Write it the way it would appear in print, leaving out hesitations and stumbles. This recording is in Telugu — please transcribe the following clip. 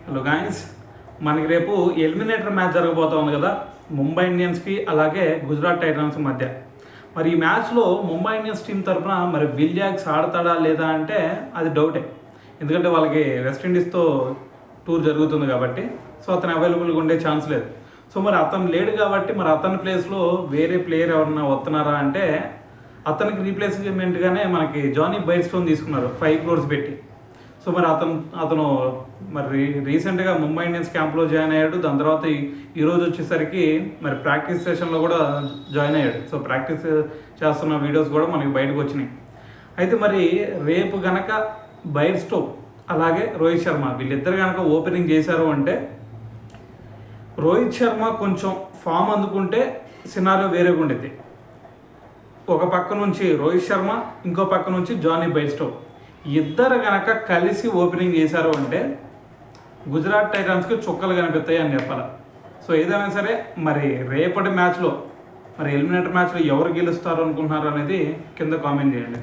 హలో గాయస్, మనకి రేపు ఎలిమినేటర్ మ్యాచ్ జరగబోతోంది కదా, ముంబై ఇండియన్స్కి అలాగే గుజరాత్ టైటన్స్ మధ్య. మరి ఈ మ్యాచ్లో ముంబై ఇండియన్స్ టీం తరఫున మరి విల్ జాక్స్ ఆడతాడా లేదా అంటే అది డౌటే. ఎందుకంటే వాళ్ళకి వెస్టిండీస్తో టూర్ జరుగుతుంది కాబట్టి సో అతను అవైలబుల్గా ఉండే ఛాన్స్ లేదు. సో మరి అతను లేడు కాబట్టి మరి అతని ప్లేస్లో వేరే ప్లేయర్ ఎవరన్నా వస్తున్నారా అంటే అతనికి రీప్లేస్మెంట్గానే మనకి జానీ బైర్స్టోన్ తీసుకున్నారు 5 crores పెట్టి. సో మరి అతను మరి రీసెంట్గా ముంబై ఇండియన్స్ క్యాంప్లో జాయిన్ అయ్యాడు. దాని తర్వాత ఈరోజు వచ్చేసరికి మరి ప్రాక్టీస్ సెషన్లో కూడా జాయిన్ అయ్యాడు. సో ప్రాక్టీస్ చేస్తున్న వీడియోస్ కూడా మనకి బయటకు వచ్చినాయి. అయితే మరి రేపు గనక బైర్స్టో అలాగే రోహిత్ శర్మ వీళ్ళిద్దరు కనుక ఓపెనింగ్ చేశారు అంటే రోహిత్ శర్మ కొంచెం ఫామ్ అందుకుంటే సినారియో వేరేగా ఉండేది. ఒక పక్క నుంచి రోహిత్ శర్మ, ఇంకో పక్క నుంచి జానీ బైర్స్టో ఇద్దరు కనుక కలిసి ఓపెనింగ్ చేశారు అంటే గుజరాత్ టైటన్స్కి చుక్కలు కనిపిస్తాయి అని చెప్పాలి. సో ఏదైనా సరే మరి రేపటి మ్యాచ్లో మరి ఎలిమినేటర్ మ్యాచ్లో ఎవరు గెలుస్తారు అనుకుంటున్నారు అనేది కింద కామెంట్ చేయండి.